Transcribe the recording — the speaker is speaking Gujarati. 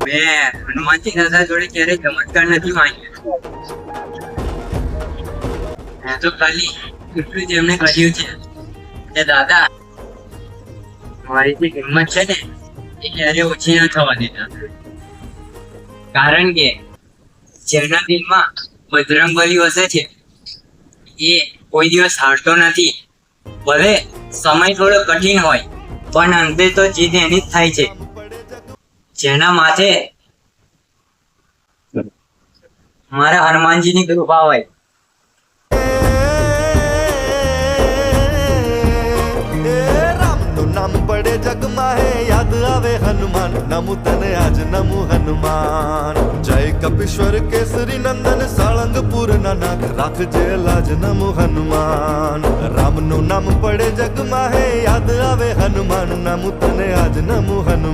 મેં હનુમાનજી દાદા જોડે ક્યારેય ચમત્કાર નથી માંગ્યો. મેં તો ખાલી એટલું જ એમને કહ્યું છે કે દાદા મારી જે કિંમત છે ને એ ક્યારે ઓછી ન થવા દેતા. કારણ કે જેના દિલમાં બજરંગબલી વસે છે એ કોઈ દિવસ હારતો નથી. ભલે સમય થોડો કઠિન હોય પણ અંતે તો જીત એની જ થાય છે જેના માથે મારા હનુમાનજીની કૃપા હોય. રામનું નામ પડે જગમાં હે યાદ આવે હનુમાન. નમુ તને આજ નમુ હનુમાન. જય કપીશ્વર કેસરી નંદન સાળંગપુર ના નાથ રાખજે લાજ નમુ હનુમાન. રામનું નામ પડે જગમાં હે યાદ આવે હનુમાન. નમુ તને આજ નમુ હનુમાન.